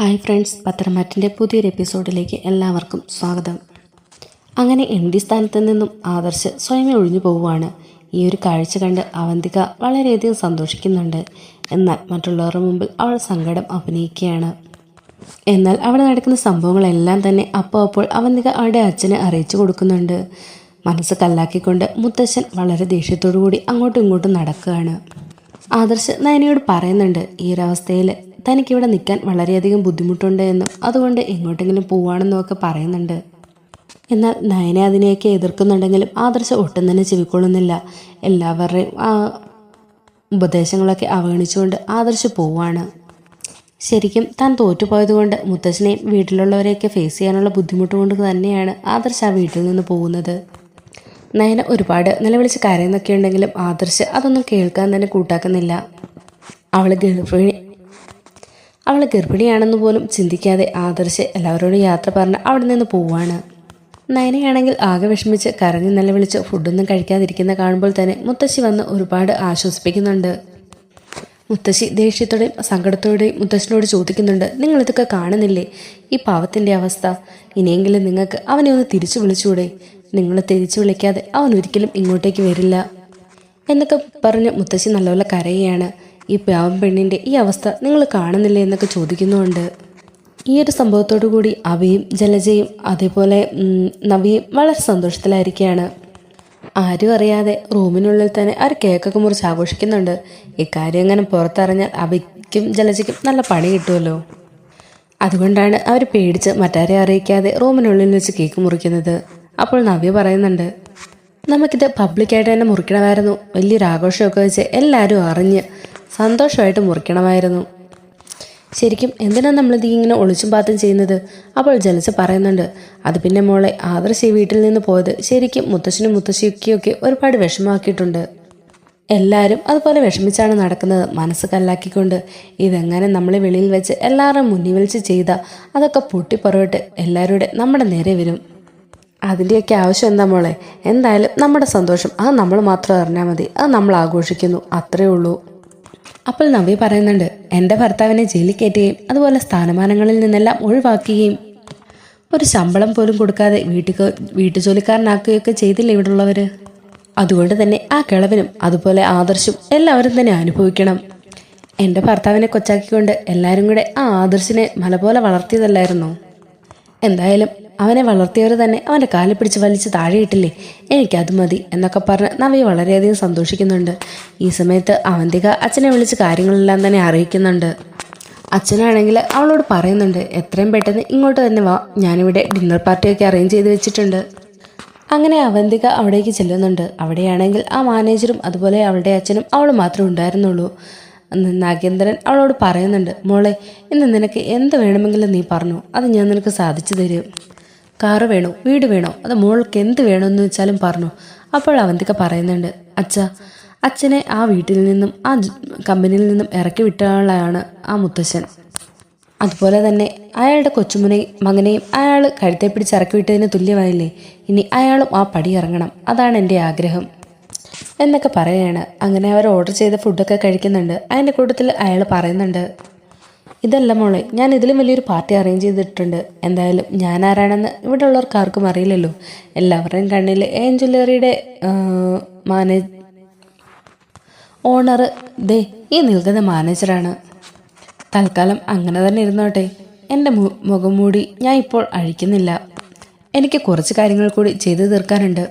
Hi friends, പത്രമാറ്റിൻ്റെ പുതിയൊരു എപ്പിസോഡിലേക്ക് എല്ലാവർക്കും സ്വാഗതം. അങ്ങനെ MD സ്ഥാനത്ത് നിന്നും ആദർശ് സ്വയമേ ഒഴിഞ്ഞു പോവുകയാണ്. ഈ ഒരു കാഴ്ച കണ്ട് അവന്തിക വളരെയധികം സന്തോഷിക്കുന്നുണ്ട്. എന്നാൽ മറ്റുള്ളവരുടെ മുമ്പിൽ അവൾ സങ്കടം അഭിനയിക്കുകയാണ്. എന്നാൽ അവിടെ നടക്കുന്ന സംഭവങ്ങളെല്ലാം തന്നെ അപ്പോൾ അവന്തിക അവളുടെ അച്ഛനെ അറിയിച്ചു കൊടുക്കുന്നുണ്ട്. മനസ്സ് കല്ലാക്കിക്കൊണ്ട് മുത്തശ്ശൻ വളരെ ദേഷ്യത്തോടു കൂടി അങ്ങോട്ടും ഇങ്ങോട്ടും നടക്കുകയാണ്. ആദർശ് നയനയോട് പറയുന്നുണ്ട്, ഈ ഒരവസ്ഥയിൽ തനിക്കിവിടെ നിൽക്കാൻ വളരെയധികം ബുദ്ധിമുട്ടുണ്ട് എന്നും അതുകൊണ്ട് എങ്ങോട്ടെങ്കിലും പോവാണെന്നും ഒക്കെ പറയുന്നുണ്ട്. എന്നാൽ നയന അതിനെയൊക്കെ എതിർക്കുന്നുണ്ടെങ്കിലും ആദർശ് ഒട്ടും തന്നെ ചെവിക്കൊള്ളുന്നില്ല. എല്ലാവരുടെയും ഉപദേശങ്ങളൊക്കെ അവഗണിച്ചുകൊണ്ട് ആദർശ് പോവാണ്. ശരിക്കും താൻ തോറ്റുപോയതുകൊണ്ട് മുത്തശ്ശനെയും വീട്ടിലുള്ളവരെയൊക്കെ ഫേസ് ചെയ്യാനുള്ള ബുദ്ധിമുട്ട് കൊണ്ട് തന്നെയാണ് ആദർശ് ആ വീട്ടിൽ നിന്ന് പോകുന്നത്. നയന ഒരുപാട് നിലവിളിച്ച് കരയുന്നൊക്കെ ഉണ്ടെങ്കിലും ആദർശ് അതൊന്നും കേൾക്കാൻ തന്നെ കൂട്ടാക്കുന്നില്ല. അവൾ ഗർഭിണിയാണെന്ന് പോലും ചിന്തിക്കാതെ ആദർശ് എല്ലാവരോടും യാത്ര പറഞ്ഞ് അവിടെ നിന്ന് പോവാണ്. നയനയാണെങ്കിൽ ആകെ വിഷമിച്ച് കരഞ്ഞ് നിലവിളിച്ച് ഫുഡൊന്നും കഴിക്കാതിരിക്കുന്ന കാണുമ്പോൾ തന്നെ മുത്തശ്ശി വന്ന് ഒരുപാട് ആശ്വസിപ്പിക്കുന്നുണ്ട്. മുത്തശ്ശി ദേഷ്യത്തോടെയും സങ്കടത്തോടെയും മുത്തശ്ശനോട് ചോദിക്കുന്നുണ്ട്, നിങ്ങളിതൊക്കെ കാണുന്നില്ലേ ഈ പാവത്തിൻ്റെ അവസ്ഥ? ഇനിയെങ്കിലും നിങ്ങൾക്ക് അവനെ ഒന്ന് തിരിച്ചു വിളിച്ചൂടെ? നിങ്ങൾ തിരിച്ചു വിളിക്കാതെ അവൻ ഒരിക്കലും ഇങ്ങോട്ടേക്ക് വരില്ല എന്നൊക്കെ പറഞ്ഞ് മുത്തശ്ശി നല്ലപോലെ കരയുകയാണ്. ഈ പാവം പെണ്ണിൻ്റെ ഈ അവസ്ഥ നിങ്ങൾ കാണുന്നില്ലേ എന്നൊക്കെ ചോദിക്കുന്നുണ്ട്. ഈ ഒരു സംഭവത്തോടു കൂടി അവയും ജലജയും അതേപോലെ നവിയും വളരെ സന്തോഷത്തിലായിരിക്കുകയാണ്. ആരും അറിയാതെ റൂമിനുള്ളിൽ തന്നെ അവർ കേക്കൊക്കെ മുറിച്ച് ആഘോഷിക്കുന്നുണ്ട്. ഇക്കാര്യം അങ്ങനെ പുറത്തറിഞ്ഞാൽ അവയ്ക്കും ജലജയ്ക്കും നല്ല പണി കിട്ടുമല്ലോ. അതുകൊണ്ടാണ് അവർ പേടിച്ച് മറ്റാരെ അറിയിക്കാതെ റൂമിനുള്ളിൽ വെച്ച് കേക്ക് മുറിക്കുന്നത്. അപ്പോൾ നവ്യ പറയുന്നുണ്ട്, നമുക്കിത് പബ്ലിക്കായിട്ട് തന്നെ മുറിക്കണമായിരുന്നു. വലിയൊരു ആഘോഷമൊക്കെ വെച്ച് എല്ലാവരും അറിഞ്ഞ് സന്തോഷമായിട്ട് മുറിക്കണമായിരുന്നു. ശരിക്കും എന്തിനാണ് നമ്മളിത് ഇങ്ങനെ ഒളിച്ചും പാത്തും ചെയ്യുന്നത്? അപ്പോൾ ജലജ പറയുന്നുണ്ട്, അത് പിന്നെ മോളെ, ആദർശ് ഈ വീട്ടിൽ നിന്ന് പോയത് ശരിക്കും മുത്തശ്ശനും മുത്തശ്ശിയൊക്കെ ഒരുപാട് വിഷമമാക്കിയിട്ടുണ്ട്. എല്ലാവരും അതുപോലെ വിഷമിച്ചാണ് നടക്കുന്നത്, മനസ്സ് കല്ലാക്കിക്കൊണ്ട്. ഇതെങ്ങനെ നമ്മളെ വെളിയിൽ വെച്ച് എല്ലാവരും മുന്നിൽ വെച്ച് ചെയ്താൽ അതൊക്കെ പൊട്ടിപ്പുറവിട്ട് എല്ലാവരുടെ നമ്മുടെ നേരെ വരും. അതിൻ്റെയൊക്കെ ആവശ്യം എന്താ മോളെ? എന്തായാലും നമ്മുടെ സന്തോഷം അത് നമ്മൾ മാത്രം അറിഞ്ഞാൽ മതി. അത് നമ്മൾ ആഘോഷിക്കുന്നു, അത്രയേ ഉള്ളൂ. അപ്പോൾ നവ്യ പറയുന്നുണ്ട്, എൻ്റെ ഭർത്താവിനെ ജയിലിൽ കയറ്റുകയും അതുപോലെ സ്ഥാനമാനങ്ങളിൽ നിന്നെല്ലാം ഒഴിവാക്കുകയും ഒരു ശമ്പളം പോലും കൊടുക്കാതെ വീട്ടുജോലിക്കാരനാക്കുകയൊക്കെ ചെയ്തില്ല ഇവിടെയുള്ളവർ. അതുകൊണ്ട് തന്നെ ആ കിളവനും അതുപോലെ ആദർശും എല്ലാവരും തന്നെ അനുഭവിക്കണം. എൻ്റെ ഭർത്താവിനെ കൊച്ചാക്കിക്കൊണ്ട് എല്ലാവരും കൂടെ ആ ആദർശിനെ മല പോലെ വളർത്തിയതല്ലായിരുന്നു. എന്തായാലും അവനെ വളർത്തിയവർ തന്നെ അവൻ്റെ കാലിൽ പിടിച്ച് വലിച്ച് താഴെയിട്ടില്ലേ, എനിക്കത് മതി എന്നൊക്കെ പറഞ്ഞ് നവ്യ വളരെയധികം സന്തോഷിക്കുന്നുണ്ട്. ഈ സമയത്ത് അവന്തിക അച്ഛനെ വിളിച്ച് കാര്യങ്ങളെല്ലാം തന്നെ അറിയിക്കുന്നുണ്ട്. അച്ഛനാണെങ്കിൽ അവളോട് പറയുന്നുണ്ട്, എത്രയും പെട്ടെന്ന് ഇങ്ങോട്ട് തന്നെ വാ, ഞാനിവിടെ ഡിന്നർ പാർട്ടിയൊക്കെ അറേഞ്ച് ചെയ്ത് വെച്ചിട്ടുണ്ട്. അങ്ങനെ അവന്തിക അവിടേക്ക് ചെല്ലുന്നുണ്ട്. അവിടെയാണെങ്കിൽ ആ മാനേജറും അതുപോലെ അവളുടെ അച്ഛനും അവൾ മാത്രമേ ഉണ്ടായിരുന്നുള്ളൂ. നാഗേന്ദ്രൻ അവളോട് പറയുന്നുണ്ട്, മോളെ, ഇന്ന് നിനക്ക് എന്ത് വേണമെങ്കിലും നീ പറഞ്ഞു, അത് ഞാൻ നിനക്ക് സാധിച്ചു തരും. കാറ് വേണോ, വീട് വേണോ, അത് മോൾക്ക് എന്ത് വേണമെന്ന് വെച്ചാലും പറഞ്ഞു. അപ്പോൾ അവന്തിക പറയുന്നുണ്ട്, അച്ഛനെ ആ വീട്ടിൽ നിന്നും ആ കമ്പനിയിൽ നിന്നും ഇറക്കി വിട്ടയാളാണ് ആ മുത്തശ്ശൻ. അതുപോലെ തന്നെ അയാളുടെ മകനെയും അയാൾ കഴുത്തെ പിടിച്ച് ഇറക്കി വിട്ടതിന് തുല്യമായില്ലേ, ഇനി അയാളും ആ പടി ഇറങ്ങണം, അതാണ് എൻ്റെ ആഗ്രഹം എന്നൊക്കെ പറയുകയാണ്. അങ്ങനെ അവർ ഓർഡർ ചെയ്ത ഫുഡൊക്കെ കഴിക്കുന്നുണ്ട്. അതിൻ്റെ കൂട്ടത്തിൽ അയാൾ പറയുന്നുണ്ട്, ഇതല്ല മോളെ, ഞാൻ ഇതിലും വലിയൊരു പാർട്ടി അറേഞ്ച് ചെയ്തിട്ടുണ്ട്. എന്തായാലും ഞാൻ ആരാണെന്ന് ഇവിടെ ഉള്ളവർക്ക് ആർക്കും അറിയില്ലല്ലോ. എല്ലാവരുടെയും കണ്ണിൽ ജ്വല്ലറിയുടെ ഓണർ ദേ ഈ നിൽക്കുന്ന മാനേജറാണ്. തൽക്കാലം അങ്ങനെ തന്നെ ഇരുന്നോട്ടെ. എൻ്റെ മുഖം മൂടി ഞാൻ ഇപ്പോൾ അഴിക്കുന്നില്ല. എനിക്ക് കുറച്ച് കാര്യങ്ങൾ കൂടി ചെയ്തു തീർക്കാനുണ്ട്.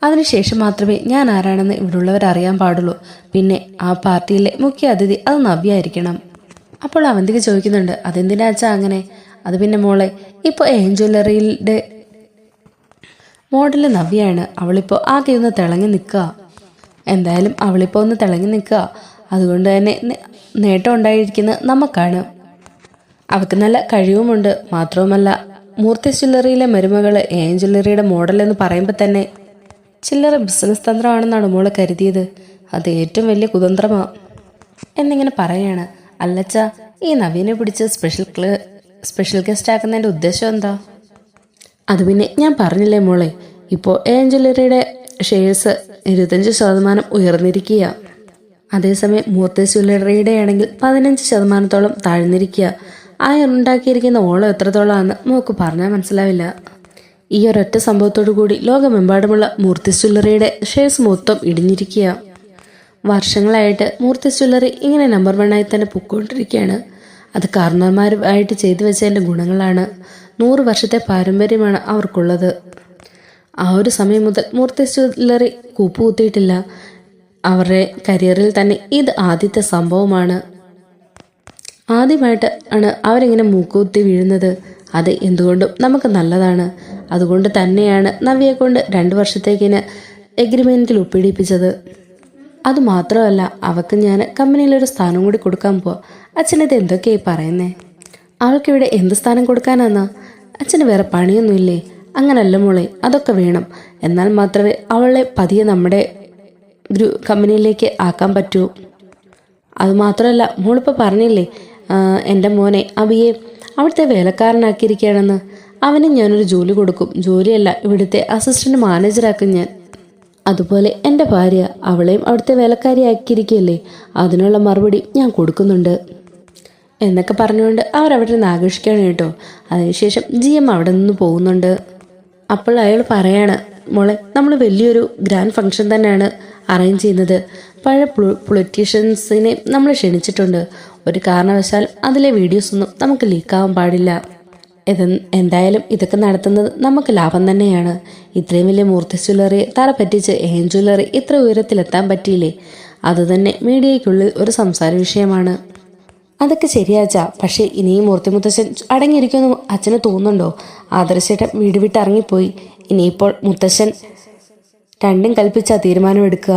അതിനുശേഷം മാത്രമേ ഞാൻ ആരാണെന്ന് ഇവിടെയുള്ളവർ അറിയാൻ പാടുള്ളൂ. പിന്നെ ആ പാർട്ടിയിലെ മുഖ്യ അതിഥി അത് നവ്യായിരിക്കണം. അപ്പോൾ അവന്തിക ചോദിക്കുന്നുണ്ട്, അതെന്തിനാ അച്ഛാ അങ്ങനെ? അത് പിന്നെ മോളെ, ഇപ്പോൾ ജ്വല്ലറിയുടെ മോഡൽ നവ്യയാണ്. അവളിപ്പോൾ ആകെ ഒന്ന് തിളങ്ങി നിൽക്കുക. എന്തായാലും അവളിപ്പോൾ ഒന്ന് തിളങ്ങി നിൽക്കുക. അതുകൊണ്ട് തന്നെ നേട്ടം ഉണ്ടായിരിക്കുന്നത് നമുക്കാണ്. അവൾക്ക് നല്ല കഴിവുമുണ്ട്. മാത്രവുമല്ല, മൂർത്തി ജ്വല്ലറിയിലെ മരുമകൾ ജ്വല്ലറിയുടെ മോഡൽ എന്ന് പറയുമ്പോൾ തന്നെ ചില്ലറ ബിസിനസ് തന്ത്രമാണെന്നാണ് മോള് കരുതിയത്. അത് ഏറ്റവും വലിയ കുതന്ത്രമാണ് എന്നിങ്ങനെ പറയുകയാണ്. അല്ലച്ച, ഈ നവീനെ പിടിച്ച് സ്പെഷ്യൽ ഗസ്റ്റ് ആക്കുന്നതിൻ്റെ ഉദ്ദേശം എന്താ? അത് പിന്നെ ഞാൻ പറഞ്ഞില്ലേ മോളെ, ഇപ്പോൾ ജ്വല്ലറിയുടെ ഷെയർസ് 25% ഉയർന്നിരിക്കുക. അതേസമയം മൂർത്തി ജ്വല്ലറിയുടെ ആണെങ്കിൽ 15% താഴ്ന്നിരിക്കുക. ആ ഉണ്ടാക്കിയിരിക്കുന്ന ഓളം എത്രത്തോളമാണെന്ന് മോക്ക് പറഞ്ഞാൽ മനസ്സിലാവില്ല. ഈ ഒരൊറ്റ സംഭവത്തോടു കൂടി ലോകമെമ്പാടുമുള്ള മൂർത്തി ജ്വല്ലറിയുടെ ഷെയർസ് മൊത്തം ഇടിഞ്ഞിരിക്കുക. വർഷങ്ങളായിട്ട് മൂർത്തി ജ്വല്ലറി ഇങ്ങനെ നമ്പർ 1 തന്നെ പൊയ്ക്കൊണ്ടിരിക്കുകയാണ്. അത് കാരണവന്മാരുമായിട്ട് ചെയ്തു വെച്ചതിൻ്റെ ഗുണങ്ങളാണ്. 100 വർഷത്തെ പാരമ്പര്യമാണ് അവർക്കുള്ളത്. ആ ഒരു സമയം മുതൽ മൂർത്തി ജ്വല്ലറി കൂപ്പുകുത്തിയിട്ടില്ല. അവരുടെ കരിയറിൽ തന്നെ ഇത് ആദ്യത്തെ സംഭവമാണ്. ആദ്യമായിട്ട് ആണ് അവരിങ്ങനെ മൂക്കുകുത്തി വീഴുന്നത്. അത് എന്തുകൊണ്ടും നമുക്ക് നല്ലതാണ്. അതുകൊണ്ട് തന്നെയാണ് നവ്യയെ കൊണ്ട് 2 വർഷത്തേക്കിന് എഗ്രിമെൻറ്റിൽ ഒപ്പിടിപ്പിച്ചത്. അതുമാത്രമല്ല, അവൾക്ക് ഞാൻ കമ്പനിയിലൊരു സ്ഥാനം കൂടി കൊടുക്കാൻ പോവാ. അച്ഛനിത് എന്തൊക്കെയായി പറയുന്നേ? അവൾക്കിവിടെ എന്ത് സ്ഥാനം കൊടുക്കാനാന്നാ? അച്ഛന് വേറെ പണിയൊന്നുമില്ലേ? അങ്ങനല്ല മോളെ, അതൊക്കെ വേണം. എന്നാൽ മാത്രമേ അവളെ പതിയെ നമ്മുടെ കമ്പനിയിലേക്ക് ആക്കാൻ പറ്റൂ. അതുമാത്രമല്ല, മോളിപ്പോൾ പറഞ്ഞില്ലേ എൻ്റെ മോനെ അബിയെ അവിടുത്തെ വേലക്കാരനാക്കിയിരിക്കുകയാണെന്ന്. അവന് ഞാനൊരു ജോലി കൊടുക്കും. ജോലിയല്ല, ഇവിടുത്തെ അസിസ്റ്റന്റ് മാനേജറാക്കും ഞാൻ. അതുപോലെ എൻ്റെ ഭാര്യ, അവളെയും അവിടുത്തെ വേലക്കാരിയാക്കിയിരിക്കുകയല്ലേ, അതിനുള്ള മറുപടി ഞാൻ കൊടുക്കുന്നുണ്ട് എന്നൊക്കെ പറഞ്ഞുകൊണ്ട് അവരവിടെ നിന്ന് ആഘോഷിക്കുകയാണ് കേട്ടോ. അതിനുശേഷം GM അവിടെ നിന്ന് പോകുന്നുണ്ട്. അപ്പോൾ അയാൾ പറയാണ്, മോളെ നമ്മൾ വലിയൊരു ഗ്രാൻഡ് ഫംഗ്ഷൻ തന്നെയാണ് അറേഞ്ച് ചെയ്യുന്നത്. പഴയ പൊളിറ്റീഷ്യൻസിനെ നമ്മൾ ക്ഷണിച്ചിട്ടുണ്ട്. ഒരു കാരണവശാൽ അതിലെ വീഡിയോസൊന്നും നമുക്ക് ലീക്കാവാൻ പാടില്ല. എന്തായാലും ഇതൊക്കെ നടത്തുന്നത് നമുക്ക് ലാഭം തന്നെയാണ്. ഇത്രയും വലിയ മൂർത്തി ജ്വല്ലറിയെ തല പറ്റിച്ച് ജ്വല്ലറി ഇത്ര ഉയരത്തിലെത്താൻ പറ്റിയില്ലേ, അതുതന്നെ മീഡിയയ്ക്കുള്ളിൽ ഒരു സംസാര വിഷയമാണ്. അതൊക്കെ ശരിയാച്ചാ, പക്ഷേ ഇനിയും മൂർത്തി മുത്തശ്ശൻ അടങ്ങിയിരിക്കുമെന്ന് അച്ഛന് തോന്നുന്നുണ്ടോ? ആദർശേട്ടൻ വീട് വിട്ട് ഇറങ്ങിപ്പോയി. ഇനിയിപ്പോൾ മുത്തശ്ശൻ രണ്ടും കൽപ്പിച്ചാ തീരുമാനമെടുക്കുക.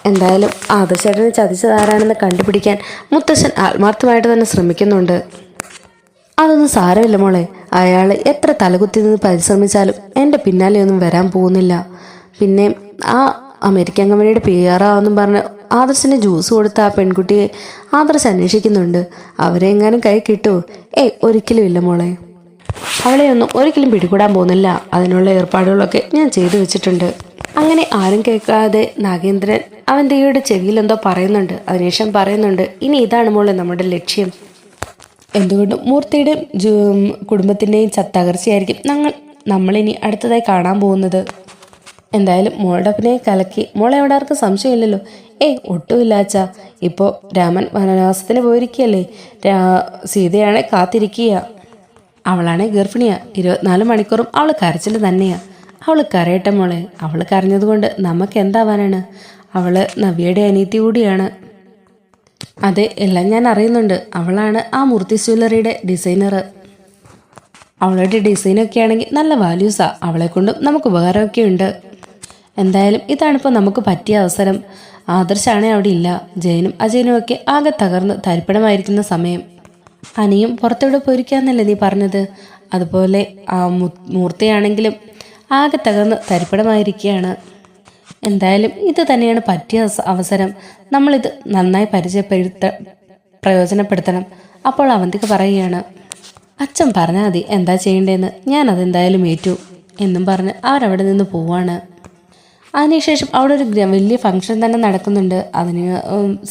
എന്തായാലും ആദർശേട്ടനെ ചതിച്ചതാരാണെന്ന് കണ്ടുപിടിക്കാൻ മുത്തശ്ശൻ ആത്മാർത്ഥമായിട്ട് തന്നെ ശ്രമിക്കുന്നുണ്ട്. അതൊന്നും സാരമില്ല മോളെ, അയാൾ എത്ര തലകുത്തി നിന്ന് പരിശ്രമിച്ചാലും എൻ്റെ പിന്നാലെയൊന്നും വരാൻ പോകുന്നില്ല. പിന്നെ ആ അമേരിക്കൻ കമ്പനിയുടെ PR ആവെന്നും പറഞ്ഞ് ആദർശിന് ജ്യൂസ് കൊടുത്ത ആ പെൺകുട്ടിയെ ആദർശ് അന്വേഷിക്കുന്നുണ്ട്. അവരെ എങ്ങാനും കൈ കിട്ടുമോ? ഒരിക്കലും ഇല്ല മോളെ, അവളെയൊന്നും ഒരിക്കലും പിടികൂടാൻ പോകുന്നില്ല. അതിനുള്ള ഏർപ്പാടുകളൊക്കെ ഞാൻ ചെയ്തു വെച്ചിട്ടുണ്ട്. അങ്ങനെ ആരും കേൾക്കാതെ നാഗേന്ദ്രൻ അവൻ ദേവിയുടെ ചെവിയിൽ എന്തോ പറയുന്നുണ്ട്. അതിനുശേഷം പറയുന്നുണ്ട്, ഇനി ഇതാണ് മോളെ നമ്മുടെ ലക്ഷ്യം. എന്തുകൊണ്ടും മൂർത്തിയുടെയും കുടുംബത്തിൻ്റെയും തകർച്ചയായിരിക്കും നമ്മളിനി അടുത്തതായി കാണാൻ പോകുന്നത്. എന്തായാലും മോളുടെ അപ്പനെ കലക്കി. മോളെ അവിടെ ആർക്കും സംശയമില്ലല്ലോ? ഒട്ടുമില്ല അച്ഛാ. ഇപ്പോൾ രാമൻ വനവാസത്തിന് പോയിരിക്കുകയല്ലേ, സീതയാണെ കാത്തിരിക്കുക. അവളാണെ ഗർഭിണിയാ. 24 മണിക്കൂറും അവൾ കരച്ചിൽ തന്നെയാ. അവൾ കരയട്ടെ മോളെ, അവൾ കരഞ്ഞതുകൊണ്ട് നമുക്ക് എന്താവാനാണ്? അവൾ നവ്യയുടെ അനിയത്തി കൂടിയാണ്. അതെ, എല്ലാം ഞാൻ അറിയുന്നുണ്ട്. അവളാണ് ആ മൂർത്തി ജ്വല്ലറിയുടെ ഡിസൈനർ. അവളുടെ ഡിസൈനൊക്കെ ആണെങ്കിൽ നല്ല വാല്യൂസാ. അവളെ കൊണ്ടും നമുക്ക് ഉപകാരമൊക്കെ ഉണ്ട്. എന്തായാലും ഇതാണിപ്പോൾ നമുക്ക് പറ്റിയ അവസരം. ആദർശാണെ അവിടെ ഇല്ല. ജയനും അജയനും ഒക്കെ ആകെ തകർന്ന് തരിപ്പണമായിരിക്കുന്ന സമയം. അനിയും പുറത്തോടെ പോയിരിക്കാന്നല്ലേ നീ പറഞ്ഞത്? അതുപോലെ ആ മൂർത്തിയാണെങ്കിലും ആകെ തകർന്ന് തരിപ്പണമായിരിക്കുകയാണ്. എന്തായാലും ഇത് തന്നെയാണ് പറ്റിയ അവസരം. നമ്മളിത് നന്നായി പ്രയോജനപ്പെടുത്തണം. അപ്പോൾ അവന്തിക പറയുകയാണ്, അച്ഛൻ പറഞ്ഞാൽ മതി എന്താ ചെയ്യേണ്ടതെന്ന്, ഞാൻ അതെന്തായാലും ഏറ്റു എന്നും പറഞ്ഞ് അവരവിടെ നിന്ന് പോവാണ്. അതിനുശേഷം അവിടെ ഒരു വലിയ ഫംഗ്ഷൻ തന്നെ നടക്കുന്നുണ്ട്. അതിന്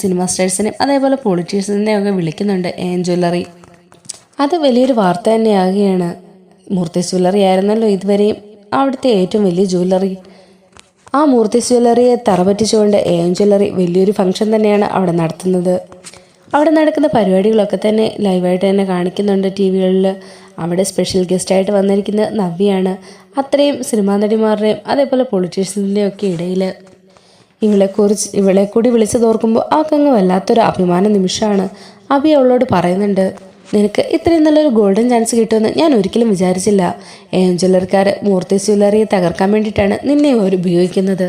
സിനിമ സ്റ്റാർസിനെയും അതേപോലെ പൊളിറ്റീഷ്യൻസിനെയും ഒക്കെ വിളിക്കുന്നുണ്ട് ജ്വല്ലറി. അത് വലിയൊരു വാർത്ത തന്നെയാകുകയാണ്. മൂർത്തി ജ്വല്ലറി ആയിരുന്നല്ലോ ഇതുവരെയും അവിടുത്തെ ഏറ്റവും വലിയ ജ്വല്ലറി. ആ മൂർത്തി ജ്വല്ലറിയെ തറപറ്റിച്ചുകൊണ്ട് ജ്വല്ലറി വലിയൊരു ഫംഗ്ഷൻ തന്നെയാണ് അവിടെ നടത്തുന്നത്. അവിടെ നടക്കുന്ന പരിപാടികളൊക്കെ തന്നെ ലൈവായിട്ട് തന്നെ കാണിക്കുന്നുണ്ട് TV-കളിൽ. അവിടെ സ്പെഷ്യൽ ഗസ്റ്റായിട്ട് വന്നിരിക്കുന്നത് നവ്യയാണ്. അത്രയും സിനിമാ നടിമാരുടെയും അതേപോലെ പൊളിറ്റീഷ്യൻസിൻ്റെയും ഒക്കെ ഇടയിൽ ഇവളെ കൂടി വിളിച്ചതോർക്കുമ്പോൾ അവൾക്കങ്ങ് വല്ലാത്തൊരു അഭിമാന നിമിഷമാണ്. അബി അവളോട് പറയുന്നുണ്ട്, നിനക്ക് ഇത്രയും നല്ലൊരു ഗോൾഡൻ ചാൻസ് കിട്ടുമെന്ന് ഞാൻ ഒരിക്കലും വിചാരിച്ചില്ല. ജ്വല്ലറിക്കാർ മൂർത്തി ജ്വല്ലറിയെ തകർക്കാൻ വേണ്ടിയിട്ടാണ് നിന്നെ അവർ ഉപയോഗിക്കുന്നത്.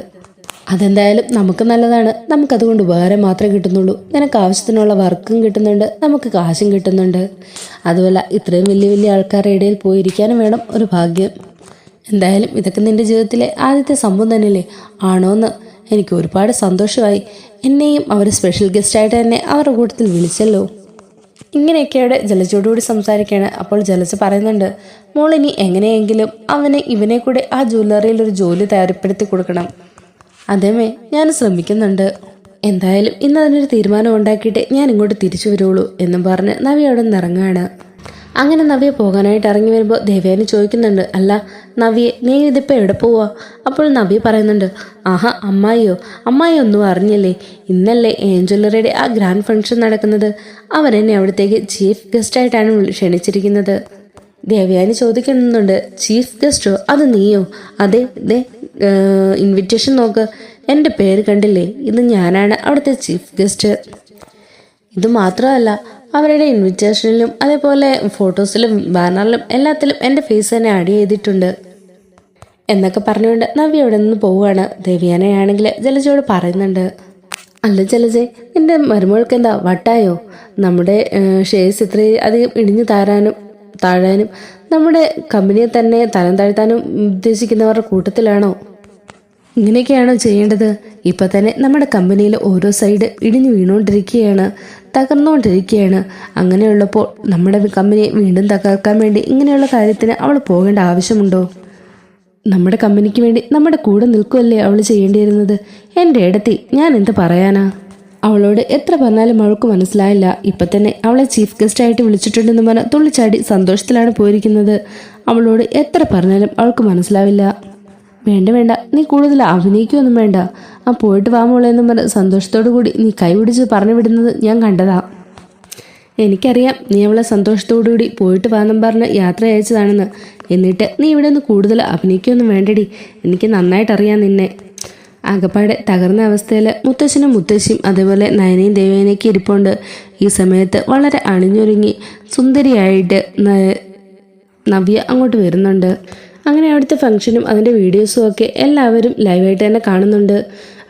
അതെന്തായാലും നമുക്ക് നല്ലതാണ്. നമുക്കതുകൊണ്ട് ഉപകാരം മാത്രമേ കിട്ടുന്നുള്ളൂ. നിനക്ക് ആവശ്യത്തിനുള്ള വർക്കും കിട്ടുന്നുണ്ട്, നമുക്ക് കാശും കിട്ടുന്നുണ്ട്. അതുപോലെ ഇത്രയും വലിയ വലിയ ആൾക്കാരുടെ ഇടയിൽ പോയിരിക്കാനും വേണം ഒരു ഭാഗ്യം. എന്തായാലും ഇതൊക്കെ നിൻ്റെ ജീവിതത്തിലെ ആദ്യത്തെ സംഭവം തന്നെയല്ലേ? ആണോന്ന് എനിക്ക് ഒരുപാട് സന്തോഷമായി. എന്നെയും അവർ സ്പെഷ്യൽ ഗസ്റ്റായിട്ട് തന്നെ അവരുടെ കൂട്ടത്തിൽ വിളിച്ചല്ലോ. ഇങ്ങനെയൊക്കെ അവിടെ ജലജയോടുകൂടി സംസാരിക്കുകയാണ്. അപ്പോൾ ജലജ പറയുന്നുണ്ട്, മോളിനി എങ്ങനെയെങ്കിലും ഇവനെ കൂടെ ആ ജ്വല്ലറിയിൽ ഒരു ജോലി തയ്യാറപ്പെടുത്തി കൊടുക്കണം. അതേമേ, ഞാൻ ശ്രമിക്കുന്നുണ്ട്. എന്തായാലും ഇന്ന് അതിനൊരു തീരുമാനം ഉണ്ടാക്കിയിട്ട് ഞാൻ ഇങ്ങോട്ട് തിരിച്ചു വരുള്ളൂ എന്നും പറഞ്ഞ് നവ്യ അവിടെ നിന്ന് ഇറങ്ങുകയാണ്. അങ്ങനെ നവ്യ പോകാനായിട്ട് ഇറങ്ങി വരുമ്പോൾ ദേവയാനി ചോദിക്കുന്നുണ്ട്, അല്ല നവ്യെ, നീ ഇതിപ്പോൾ എവിടെ പോവാ? അപ്പോൾ നവ്യ പറയുന്നുണ്ട്, ആഹാ അമ്മായി ഒന്നും അറിഞ്ഞില്ലേ, ഇന്നല്ലേ ഏഞ്ചലറിയുടെ ആ ഗ്രാൻഡ് ഫംഗ്ഷൻ നടക്കുന്നത്. അവരെന്നെ അവിടത്തേക്ക് ചീഫ് ഗസ്റ്റായിട്ടാണ് ക്ഷണിച്ചിരിക്കുന്നത്. ദേവയാനി ചോദിക്കുന്നുണ്ട്, ചീഫ് ഗസ്റ്റോ? അത് നീയോ? അതെ, ഇൻവിറ്റേഷൻ നോക്ക്, എൻ്റെ പേര് കണ്ടില്ലേ, ഇത് ഞാനാണ് അവിടുത്തെ ചീഫ് ഗസ്റ്റ്. ഇത് മാത്രമല്ല, അവരുടെ ഇൻവിറ്റേഷനിലും അതേപോലെ ഫോട്ടോസിലും ബാനറിലും എല്ലാത്തിലും എൻ്റെ ഫേസ് തന്നെ ആഡ് ചെയ്തിട്ടുണ്ട് എന്നൊക്കെ പറഞ്ഞുകൊണ്ട് നവ്യ അവിടെ നിന്ന് പോവുകയാണ്. ദേവയാനയാണെങ്കിൽ ജലജയോട് പറയുന്നുണ്ട്, അല്ല ജലജെ, നിന്റെ മരുമകൾക്ക് എന്താ വട്ടായോ? നമ്മുടെ ഷെയർസ് ഇത്രയും അധികം ഇടിഞ്ഞു താഴാനും നമ്മുടെ കമ്പനിയെ തന്നെ തരം താഴ്ത്താനും ഉദ്ദേശിക്കുന്നവരുടെ കൂട്ടത്തിലാണോ? ഇങ്ങനെയൊക്കെയാണോ ചെയ്യേണ്ടത്? ഇപ്പം തന്നെ നമ്മുടെ കമ്പനിയിൽ ഓരോ സൈഡ് ഇടിഞ്ഞു വീണുകൊണ്ടിരിക്കുകയാണ്, തകർന്നുകൊണ്ടിരിക്കുകയാണ്. അങ്ങനെയുള്ളപ്പോൾ നമ്മുടെ കമ്പനിയെ വീണ്ടും തകർക്കാൻ വേണ്ടി ഇങ്ങനെയുള്ള കാര്യത്തിന് അവൾ പോകേണ്ട ആവശ്യമുണ്ടോ? നമ്മുടെ കമ്പനിക്ക് വേണ്ടി നമ്മുടെ കൂടെ നിൽക്കുമല്ലേ അവൾ ചെയ്യേണ്ടിയിരുന്നത്. എൻ്റെ ഇടത്തി ഞാൻ എന്ത് പറയാനാ? അവളോട് എത്ര പറഞ്ഞാലും അവൾക്ക് മനസ്സിലായില്ല. ഇപ്പം തന്നെ അവളെ ചീഫ് ഗസ്റ്റായിട്ട് വിളിച്ചിട്ടുണ്ടെന്ന് പറഞ്ഞ് തുള്ളിച്ചാടി സന്തോഷത്തിലാണ് പോയിരിക്കുന്നത്. അവളോട് എത്ര പറഞ്ഞാലും അവൾക്ക് മനസ്സിലാവില്ല. വേണ്ട, നീ കൂടുതൽ അഭിനയിക്കുകയൊന്നും വേണ്ട. ആ പോയിട്ട് വാ മോളെ എന്നും പറഞ്ഞ് സന്തോഷത്തോടു കൂടി നീ കൈ പിടിച്ച് പറഞ്ഞു വിടുന്നത് ഞാൻ കണ്ടതാ. എനിക്കറിയാം നീ അവളെ സന്തോഷത്തോടു കൂടി പോയിട്ട് വാന്നും പറഞ്ഞ് യാത്ര അയച്ചതാണെന്ന്. എന്നിട്ട് നീ ഇവിടെ നിന്ന് കൂടുതൽ അഭിനയിക്കുകയൊന്നും വേണ്ടടി, എനിക്ക് നന്നായിട്ടറിയാം നിന്നെ. ആകപ്പാടെ തകർന്ന അവസ്ഥയിൽ മുത്തശ്ശനും മുത്തശ്ശിയും അതേപോലെ നയനയും ദേവേനയ്ക്ക് ഇരിപ്പുണ്ട്. ഈ സമയത്ത് വളരെ അണിഞ്ഞൊരുങ്ങി സുന്ദരിയായിട്ട് നവ്യ അങ്ങോട്ട് വരുന്നുണ്ട്. അങ്ങനെ അവിടുത്തെ ഫംഗ്ഷനും അതിൻ്റെ വീഡിയോസും ഒക്കെ എല്ലാവരും ലൈവായിട്ട് തന്നെ കാണുന്നുണ്ട്.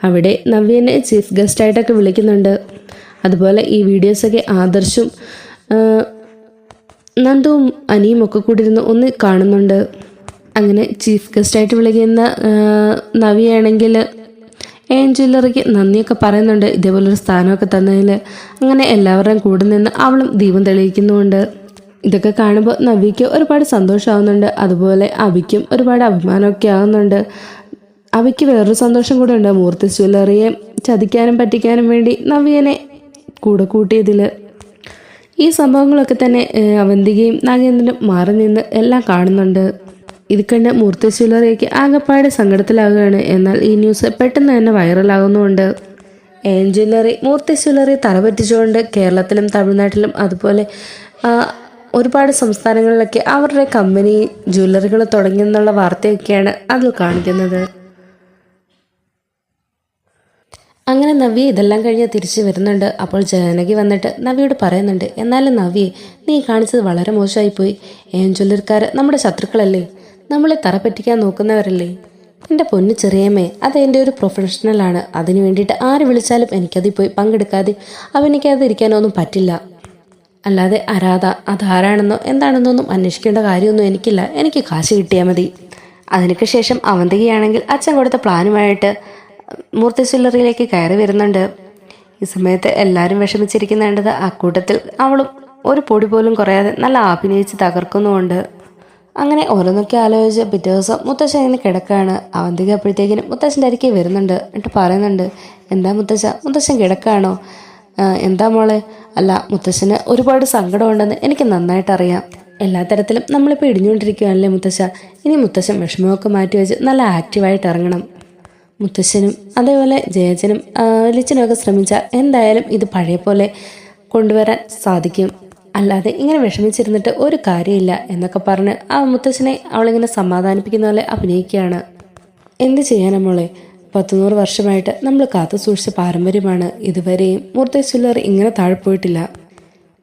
അവിടെ നവ്യനെ ചീഫ് ഗസ്റ്റായിട്ടൊക്കെ വിളിക്കുന്നുണ്ട്. അതുപോലെ ഈ വീഡിയോസൊക്കെ ആദർശും നന്ദുവും അനിയും ഒക്കെ കൂടി ഇരുന്ന് ഒന്ന് കാണുന്നുണ്ട്. അങ്ങനെ ചീഫ് ഗസ്റ്റായിട്ട് വിളിക്കുന്ന നവ്യയാണെങ്കിൽ ഏഞ്ചലറിക്ക് നന്ദിയൊക്കെ പറയുന്നുണ്ട്, ഇതേപോലൊരു സ്ഥാനമൊക്കെ തന്നതിൽ. അങ്ങനെ എല്ലാവരുടെയും കൂടെ നിന്ന് അവളും ദീപം തെളിയിക്കുന്നുമുണ്ട്. ഇതൊക്കെ കാണുമ്പോൾ നവ്യയ്ക്ക് ഒരുപാട് സന്തോഷമാകുന്നുണ്ട്. അതുപോലെ അവിക്കും ഒരുപാട് അഭിമാനമൊക്കെ ആകുന്നുണ്ട്. അവിക്ക് വേറൊരു സന്തോഷം കൂടെ ഉണ്ട്, മൂർത്തി ജ്വല്ലറിയെ ചതിക്കാനും പറ്റിക്കാനും വേണ്ടി നവ്യനെ കൂടെ കൂട്ടിയതിൽ. ഈ സംഭവങ്ങളൊക്കെ തന്നെ അവന്തികയും നാഗേന്ദ്രനും മാറി നിന്ന് എല്ലാം കാണുന്നുണ്ട്. ഇത് കണ്ട് മൂർത്തി ജ്വല്ലറിക്ക് ആകെപ്പാടെ സങ്കടത്തിലാകുകയാണ്. എന്നാൽ ഈ ന്യൂസ് പെട്ടെന്ന് തന്നെ വൈറലാകുന്നുമുണ്ട്. ജ്വല്ലറി മൂർത്തി ജ്വല്ലറി തലപറ്റിച്ചുകൊണ്ട് കേരളത്തിലും തമിഴ്നാട്ടിലും അതുപോലെ ഒരുപാട് സംസ്ഥാനങ്ങളിലൊക്കെ അവരുടെ കമ്പനി ജ്വല്ലറികൾ തുടങ്ങിയെന്നുള്ള വാർത്തയൊക്കെയാണ് അതിൽ കാണിക്കുന്നത്. അങ്ങനെ നവ്യ ഇതെല്ലാം കഴിഞ്ഞ് തിരിച്ചു വരുന്നുണ്ട്. അപ്പോൾ ജാനകി വന്നിട്ട് നവ്യയോട് പറയുന്നുണ്ട്, എന്നാലും നവ്യെ, നീ കാണിച്ചത് വളരെ മോശമായിപ്പോയി. ജ്വല്ലറിക്കാർ നമ്മുടെ ശത്രുക്കളല്ലേ, നമ്മളെ തറപ്പറ്റിക്കാൻ നോക്കുന്നവരല്ലേ. എൻ്റെ പൊന്നു ചെറിയമ്മേ, അത് എൻ്റെ ഒരു പ്രൊഫഷണലാണ്. അതിനു വേണ്ടിയിട്ട് ആര് വിളിച്ചാലും എനിക്കതിൽ പോയി പങ്കെടുക്കാതെ അഭിനയിക്കാതിരിക്കാനൊന്നും പറ്റില്ല. അല്ലാതെ അതാരാണെന്നോ എന്താണെന്നൊന്നും അന്വേഷിക്കേണ്ട കാര്യമൊന്നും എനിക്കില്ല. എനിക്ക് കാശ് കിട്ടിയാൽ മതി. അതിനൊക്കെ ശേഷം അവന്തികയാണെങ്കിൽ അച്ഛൻ കൊടുത്ത പ്ലാനുമായിട്ട് മൂർത്തി ജ്വല്ലറിയിലേക്ക് കയറി വരുന്നുണ്ട്. ഈ സമയത്ത് എല്ലാവരും വിഷമിച്ചിരിക്കുന്നുണ്ടത് അക്കൂട്ടത്തിൽ അവളും ഒരു പൊടി പോലും കുറയാതെ നല്ല അഭിനയിച്ച് തകർക്കുന്നുമുണ്ട്. അങ്ങനെ ഓരോന്നൊക്കെ ആലോചിച്ച് പിറ്റേ ദിവസം മുത്തശ്ശൻ ഇങ്ങനെ കിടക്കുകയാണ്. അവന്തിക അപ്പോഴത്തേക്കിനും മുത്തശ്ശൻ്റെ അരികെ വരുന്നുണ്ട്. എന്നിട്ട് പറയുന്നുണ്ട്, എന്താ മുത്തശ്ശൻ കിടക്കുകയാണോ? എന്താ മോളെ? അല്ല, മുത്തശ്ശന് ഒരുപാട് സങ്കടമുണ്ടെന്ന് എനിക്ക് നന്നായിട്ടറിയാം. എല്ലാ തരത്തിലും നമ്മളിപ്പോൾ ഇടിഞ്ഞുകൊണ്ടിരിക്കുകയാണല്ലേ മുത്തശ്ശ. ഇനി മുത്തശ്ശൻ വിഷമമൊക്കെ മാറ്റിവെച്ച് നല്ല ആക്റ്റീവായിട്ട് ഇറങ്ങണം. മുത്തശ്ശനും അതേപോലെ ജയച്ചനും ലിച്ചനുമൊക്കെ ശ്രമിച്ചാൽ എന്തായാലും ഇത് പഴയ പോലെ കൊണ്ടുവരാൻ സാധിക്കും. അല്ലാതെ ഇങ്ങനെ വിഷമിച്ചിരുന്നിട്ട് ഒരു കാര്യമില്ല എന്നൊക്കെ പറഞ്ഞ് ആ മുത്തശ്ശനെ അവളിങ്ങനെ സമാധാനിപ്പിക്കുന്ന പോലെ അഭിനയിക്കുകയാണ്. എന്ത് ചെയ്യാനാ മോളെ, 100 വർഷമായിട്ട് നമ്മൾ കാത്തു സൂക്ഷിച്ച പാരമ്പര്യമാണ്. ഇതുവരെയും മൂർത്തി ജ്വല്ലറി ഇങ്ങനെ താഴ്പോയിട്ടില്ല.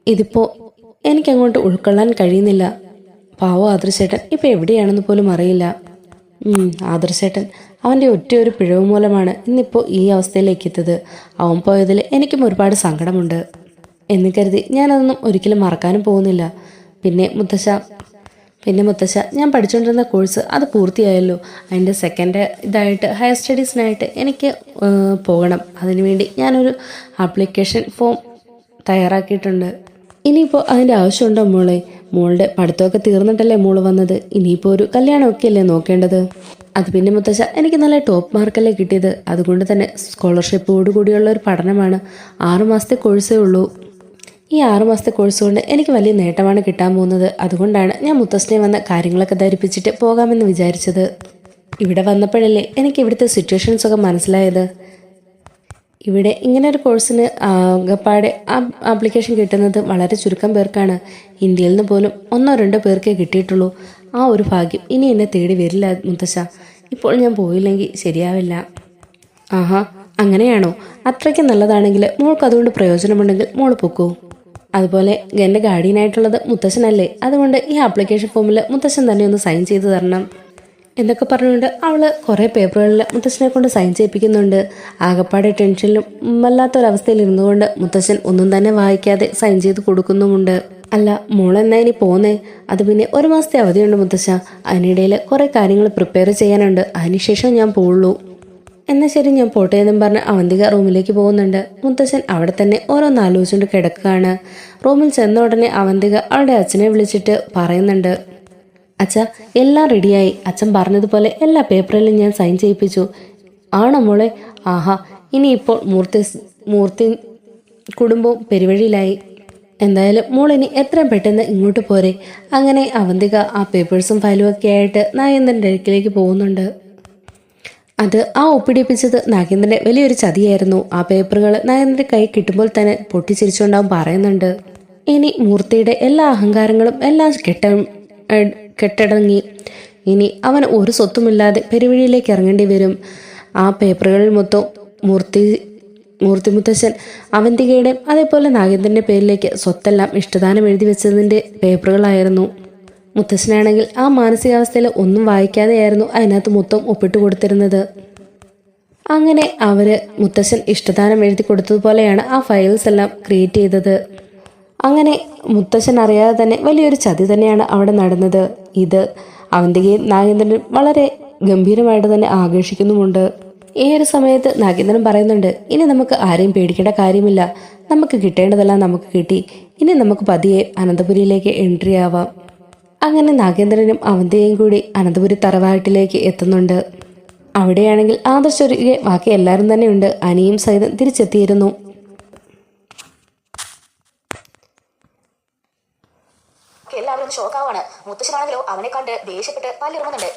ഇതിപ്പോൾ എനിക്കങ്ങോട്ട് ഉൾക്കൊള്ളാൻ കഴിയുന്നില്ല. പാവോ ആദർശേട്ടൻ ഇപ്പം എവിടെയാണെന്ന് പോലും അറിയില്ല. ആദർശേട്ടൻ അവൻ്റെ ഒറ്റയൊരു പിഴവ് മൂലമാണ് ഇന്നിപ്പോൾ ഈ അവസ്ഥയിലേക്ക് എത്തിയത്. അവൻ പോയതിൽ എനിക്കും ഒരുപാട് സങ്കടമുണ്ട് എന്ന് കരുതി ഞാനതൊന്നും ഒരിക്കലും മറക്കാനും പോകുന്നില്ല. പിന്നെ മുത്തശ്ശ ഞാൻ പഠിച്ചുകൊണ്ടിരുന്ന കോഴ്സ് അത് പൂർത്തിയായല്ലോ. അതിൻ്റെ സെക്കൻഡ് ഇതായിട്ട് ഹയർ സ്റ്റഡീസിനായിട്ട് എനിക്ക് പോകണം. അതിനുവേണ്ടി ഞാനൊരു ആപ്ലിക്കേഷൻ ഫോം തയ്യാറാക്കിയിട്ടുണ്ട്. ഇനിയിപ്പോൾ അതിൻ്റെ ആവശ്യമുണ്ടോ മോളെ? മോളുടെ പഠിത്തമൊക്കെ തീർന്നിട്ടല്ലേ മോള് വന്നത്. ഇനിയിപ്പോൾ ഒരു കല്യാണമൊക്കെ അല്ലേ നോക്കേണ്ടത്. അത് പിന്നെ മുത്തശ്ശ, എനിക്ക് നല്ല ടോപ്പ് മാർക്കല്ലേ കിട്ടിയത്. അതുകൊണ്ട് തന്നെ സ്കോളർഷിപ്പോട് കൂടിയുള്ള ഒരു പഠനമാണ്. 6 മാസത്തെ കോഴ്സേ ഉള്ളൂ. ഈ 6 മാസത്തെ കോഴ്സ് കൊണ്ട് എനിക്ക് വലിയ നേട്ടമാണ് കിട്ടാൻ പോകുന്നത്. അതുകൊണ്ടാണ് ഞാൻ മുത്തശ്ശനെ വന്ന കാര്യങ്ങളൊക്കെ ധരിപ്പിച്ചിട്ട് പോകാമെന്ന് വിചാരിച്ചത്. ഇവിടെ വന്നപ്പോഴല്ലേ എനിക്ക് ഇവിടുത്തെ സിറ്റുവേഷൻസൊക്കെ മനസ്സിലായത്. ഇവിടെ ഇങ്ങനെ ഒരു കോഴ്സിന് ആകപ്പാടെ ആപ്ലിക്കേഷൻ കിട്ടുന്നത് വളരെ ചുരുക്കം പേർക്കാണ്. ഇന്ത്യയിൽ നിന്ന് പോലും 1-2 പേർക്കേ കിട്ടിയിട്ടുള്ളൂ. ആ ഒരു ഭാഗ്യം ഇനി എന്നെ തേടി വരില്ല മുത്തശ്ശ. ഇപ്പോൾ ഞാൻ പോയില്ലെങ്കിൽ ശരിയാവില്ല. ആഹാ, അങ്ങനെയാണോ? അത്രയ്ക്ക് നല്ലതാണെങ്കിൽ മോൾക്ക് അതുകൊണ്ട് പ്രയോജനമുണ്ടെങ്കിൽ മോൾ പൊക്കൂ. അതുപോലെ എൻ്റെ ഗാർഡിയനായിട്ടുള്ളത് മുത്തശ്ശനല്ലേ, അതുകൊണ്ട് ഈ ആപ്ലിക്കേഷൻ ഫോമിൽ മുത്തശ്ശൻ തന്നെ ഒന്ന് സൈൻ ചെയ്ത് തരണം എന്നൊക്കെ പറഞ്ഞുകൊണ്ട് അവൾ കുറേ പേപ്പറുകളിൽ മുത്തശ്ശനെ കൊണ്ട് സൈൻ ചെയ്യിപ്പിക്കുന്നുണ്ട്. ആകപ്പാടെ ടെൻഷനിലും വല്ലാത്തൊരവസ്ഥയിൽ ഇരുന്നുകൊണ്ട് മുത്തശ്ശൻ ഒന്നും തന്നെ വായിക്കാതെ സൈൻ ചെയ്ത് കൊടുക്കുന്നുമുണ്ട്. അല്ല, മോളെന്നാ ഇനി പോന്നേ? അത് പിന്നെ 1 മാസത്തെ അവധിയുണ്ട് മുത്തശ്ശ. അതിനിടയിൽ കുറേ കാര്യങ്ങൾ പ്രിപ്പയർ ചെയ്യാനുണ്ട്. അതിനുശേഷം ഞാൻ പോവുള്ളൂ. എന്നാൽ ശരി, ഞാൻ പോട്ടെ എന്നും പറഞ്ഞ് അവന്തിക റൂമിലേക്ക് പോകുന്നുണ്ട്. മുത്തശ്ശൻ അവിടെ തന്നെ ഓരോന്ന് ആലോചിച്ചുകൊണ്ട് കിടക്കുകയാണ്. റൂമിൽ ചെന്ന ഉടനെ അവന്തിക അവളുടെ അച്ഛനെ വിളിച്ചിട്ട് പറയുന്നുണ്ട്, അച്ഛ, എല്ലാം റെഡിയായി. അച്ഛൻ പറഞ്ഞതുപോലെ എല്ലാ പേപ്പറിലും ഞാൻ സൈൻ ചെയ്യിപ്പിച്ചു. ആണോ മോളെ? ആഹാ, ഇനിയിപ്പോൾ മൂർത്തി കുടുംബവും പെരുവഴിയിലായി. എന്തായാലും മോളിനി എത്രയും പെട്ടെന്ന് ഇങ്ങോട്ട് പോരെ. അങ്ങനെ അവന്തിക ആ പേപ്പേഴ്സും ഫയലും ഒക്കെ ആയിട്ട് നാഗേന്ദ്രൻ്റെ അടുക്കിലേക്ക് പോകുന്നുണ്ട്. അത് ആ ഒപ്പിടിപ്പിച്ചത് നാഗേന്ദ്രൻ്റെ വലിയൊരു ചതിയായിരുന്നു. ആ പേപ്പറുകൾ നാഗേന്ദ്രൻ്റെ കൈ കിട്ടുമ്പോൾ തന്നെ പൊട്ടിച്ചിരിച്ചുകൊണ്ടാവും പറയുന്നുണ്ട്. ഇനി മൂർത്തിയുടെ എല്ലാ അഹങ്കാരങ്ങളും എല്ലാം കെട്ടടങ്ങി. ഇനി അവൻ ഒരു സ്വത്തുമില്ലാതെ പെരുവഴിയിലേക്ക് ഇറങ്ങേണ്ടി വരും. ആ പേപ്പറുകളിൽ മൊത്തം മൂർത്തി മുത്തശ്ശൻ അവന്തികയുടെയും അതേപോലെ നാഗേന്ദ്രൻ്റെ പേരിലേക്ക് സ്വത്തെല്ലാം ഇഷ്ടദാനം എഴുതി വെച്ചതിൻ്റെ പേപ്പറുകളായിരുന്നു. മുത്തശ്ശനാണെങ്കിൽ ആ മാനസികാവസ്ഥയിൽ ഒന്നും വായിക്കാതെയായിരുന്നു അതിനകത്ത് മൊത്തം ഒപ്പിട്ട് കൊടുത്തിരുന്നത്. അങ്ങനെ മുത്തശ്ശൻ ഇഷ്ടദാനം എഴുതി കൊടുത്തതുപോലെയാണ് ആ ഫയൽസ് എല്ലാം ക്രിയേറ്റ് ചെയ്തത്. അങ്ങനെ മുത്തശ്ശൻ അറിയാതെ തന്നെ വലിയൊരു ചതി തന്നെയാണ് അവിടെ നടന്നത്. ഇത് അവന്തികയും നാഗേന്ദ്രനും വളരെ ഗംഭീരമായിട്ട് തന്നെ ആകർഷിക്കുന്നുമുണ്ട്. ഈ ഒരു സമയത്ത് നാഗേന്ദ്രൻ പറയുന്നുണ്ട്, ഇനി നമുക്ക് ആരെയും പേടിക്കേണ്ട കാര്യമില്ല. നമുക്ക് കിട്ടേണ്ടതെല്ലാം നമുക്ക് കിട്ടി. ഇനി നമുക്ക് പതിയെ അനന്തപുരിയിലേക്ക് എൻട്രി ആവാം. അങ്ങനെ നാഗേന്ദ്രനും അവന്തികയും കൂടി അനന്തപുരി തറവാട്ടിലേക്ക് എത്തുന്നുണ്ട്. അവിടെയാണെങ്കിൽ ആദർശൊരികെ ബാക്കി എല്ലാവരും തന്നെ ഉണ്ട്. അനിയും സൈതം തിരിച്ചെത്തിയിരുന്നു. എല്ലാവരും ഷോക്കാവാണ്. മുത്തശ്ശനാണെങ്കിലോ അവനെ കണ്ട് ദേഷ്യപ്പെട്ട് പല്ലിറുമുന്നുണ്ട്.